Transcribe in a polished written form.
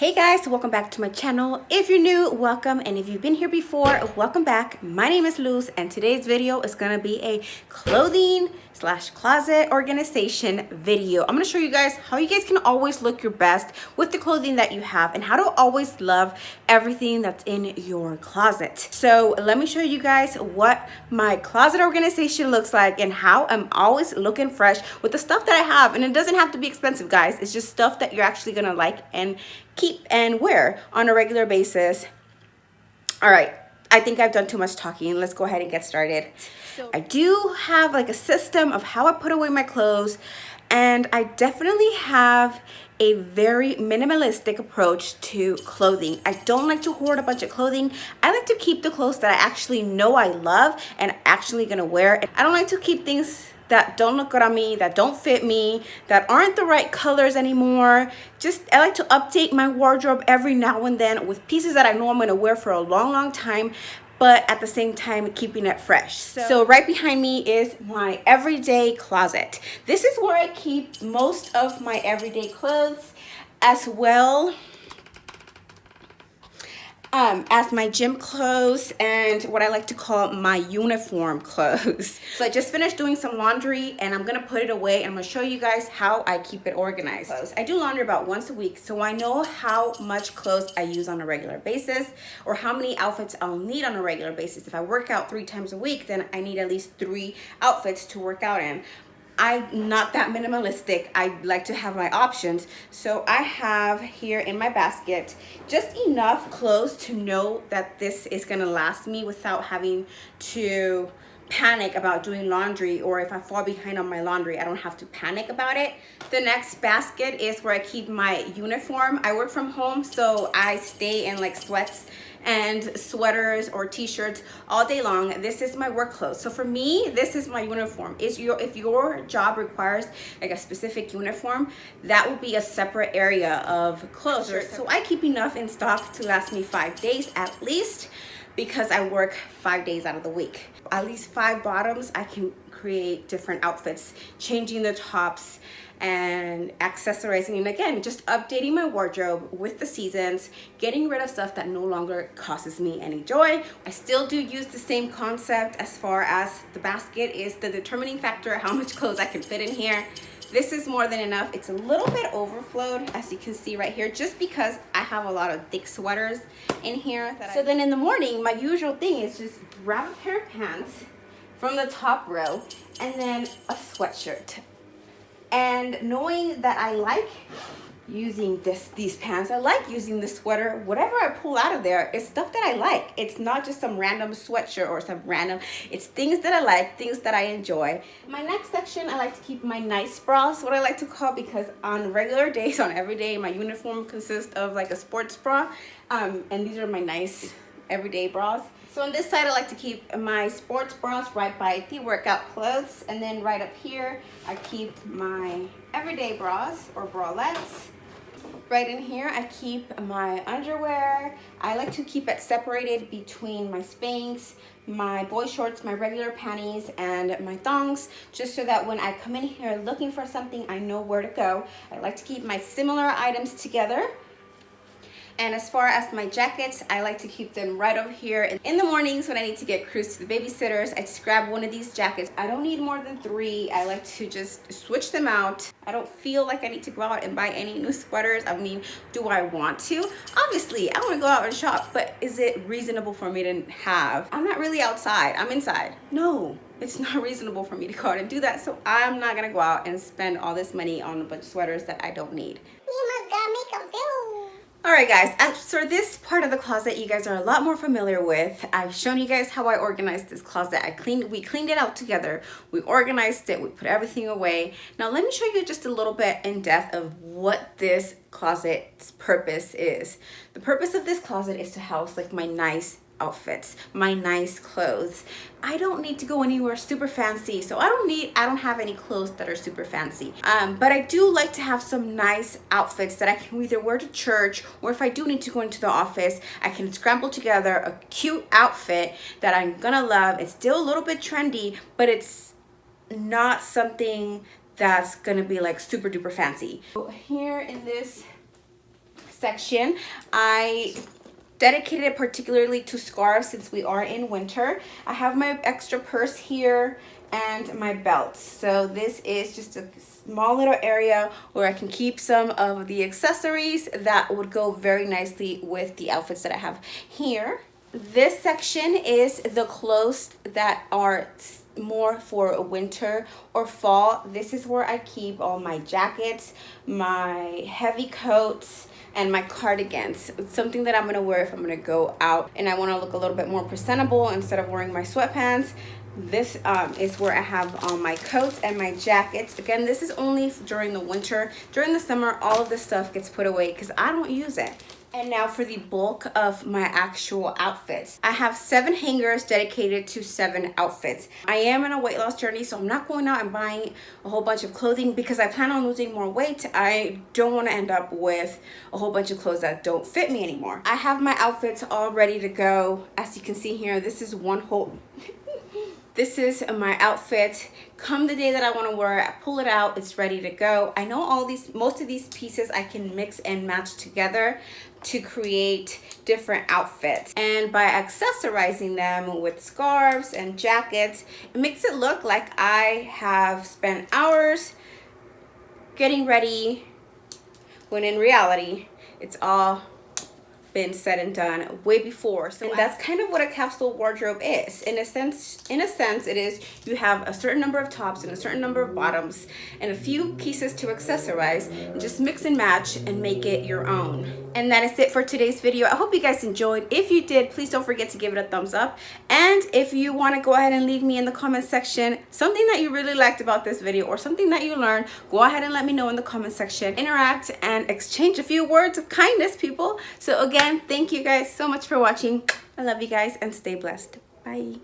Hey guys, welcome back to my channel. If you're new, welcome, and if you've been here before, welcome back. My name is Luz, and today's video is gonna be a clothing / closet organization video. I'm gonna show you guys how you guys can always look your best with the clothing that you have and how to always love everything that's in your closet. So let me show you guys what my closet organization looks like and how I'm always looking fresh with the stuff that I have. And it doesn't have to be expensive, guys. It's just stuff that you're actually gonna like and keep and wear on a regular basis. All right, I think I've done too much talking. Let's go ahead and get started. I do have like a system of how I put away my clothes, and I definitely have a very minimalistic approach to clothing. I don't like to hoard a bunch of clothing. I like to keep the clothes that I actually know I love and actually gonna wear. I don't like to keep things that don't look good on me, that don't fit me, that aren't the right colors anymore. I like to update my wardrobe every now and then with pieces that I know I'm gonna wear for a long time, but at the same time keeping it fresh. So right behind me is my everyday closet. This is where I keep most of my everyday clothes, as well as my gym clothes and what I like to call my uniform clothes. So I just finished doing some laundry and I'm gonna put it away, and I'm gonna show you guys how I keep it organized. I do laundry about once a week, so I know how much clothes I use on a regular basis or how many outfits I'll need on a regular basis. If I work out 3 times a week, then I need at least 3 outfits to work out in. I'm not that minimalistic. I like to have my options. So I have here in my basket just enough clothes to know that this is gonna last me without having to panic about doing laundry, or if I fall behind on my laundry, I don't have to panic about it. The next basket is where I keep my uniform. I work from home, so I stay in like sweats and sweaters or t-shirts all day long. This is my work clothes. So for me, this is my uniform. If your job requires like a specific uniform, that will be a separate area of clothes. So I keep enough in stock to last me 5 days at least, because I work 5 days out of the week. At least 5 bottoms, I can create different outfits, changing the tops and accessorizing, and again, just updating my wardrobe with the seasons, getting rid of stuff that no longer causes me any joy. I still do use the same concept as far as the basket is the determining factor, how much clothes I can fit in here. This is more than enough. It's a little bit overflowed, as you can see right here, just because I have a lot of thick sweaters in here. So then in the morning, my usual thing is just grab a pair of pants from the top row and then a sweatshirt. And knowing that I like using these pants, I like using this sweater, whatever I pull out of there is stuff that I like. It's not just some random sweatshirt or some random, it's things that I like, things that I enjoy. My next section, I like to keep my nice bras, what I like to call, because on regular days, on every day, my uniform consists of like a sports bra, and these are my nice everyday bras. So on this side, I like to keep my sports bras right by the workout clothes. And then right up here, I keep my everyday bras or bralettes. Right in here, I keep my underwear. I like to keep it separated between my Spanx, my boy shorts, my regular panties, and my thongs, just so that when I come in here looking for something, I know where to go. I like to keep my similar items together. And as far as my jackets, I like to keep them right over here. In the mornings when I need to get Cruz to the babysitters, I just grab one of these jackets. I don't need more than 3. I like to just switch them out. I don't feel like I need to go out and buy any new sweaters. I mean, do I want to? Obviously, I want to go out and shop, but is it reasonable for me to have? I'm not really outside, I'm inside. No, it's not reasonable for me to go out and do that, so I'm not gonna go out and spend all this money on a bunch of sweaters that I don't need. You must got me confused. Alright guys, as for this part of the closet you guys are a lot more familiar with. I've shown you guys how I organized this closet. We cleaned it out together. We organized it. We put everything away. Now let me show you just a little bit in depth of what this closet's purpose is. The purpose of this closet is to house like my nice outfits, my nice clothes. I don't need to go anywhere super fancy, so I don't have any clothes that are super fancy, but I do like to have some nice outfits that I can either wear to church, or if I do need to go into the office, I can scramble together a cute outfit that I'm gonna love. It's still a little bit trendy, but it's not something that's gonna be like super duper fancy. So here in this section, I dedicated it particularly to scarves since we are in winter. I have my extra purse here and my belts. So this is just a small little area where I can keep some of the accessories that would go very nicely with the outfits that I have here. This section is the clothes that are more for winter or fall. This is where I keep all my jackets, my heavy coats, and my cardigans. It's something that I'm gonna wear if I'm gonna go out and I wanna look a little bit more presentable instead of wearing my sweatpants. This is where I have all my coats and my jackets. Again, this is only during the winter. During the summer, all of this stuff gets put away because I don't use it. And now for the bulk of my actual outfits. I have 7 hangers dedicated to 7 outfits. I am in a weight loss journey, so I'm not going out and buying a whole bunch of clothing because I plan on losing more weight. I don't want to end up with a whole bunch of clothes that don't fit me anymore. I have my outfits all ready to go. As you can see here, this is one whole... This is my outfit. Come the day that I want to wear it, I pull it out, it's ready to go. I know most of these pieces I can mix and match together to create different outfits. And by accessorizing them with scarves and jackets, it makes it look like I have spent hours getting ready, when in reality, it's all been said and done way before. So and that's kind of what a capsule wardrobe is. In a sense it is, you have a certain number of tops and a certain number of bottoms and a few pieces to accessorize, and just mix and match and make it your own. And that is it for today's video. I hope you guys enjoyed. If you did, please don't forget to give it a thumbs up. And if you want to go ahead and leave me in the comment section something that you really liked about this video or something that you learned, go ahead and let me know in the comment section. Interact and exchange a few words of kindness, people. So again, thank you guys so much for watching. I love you guys and stay blessed. Bye.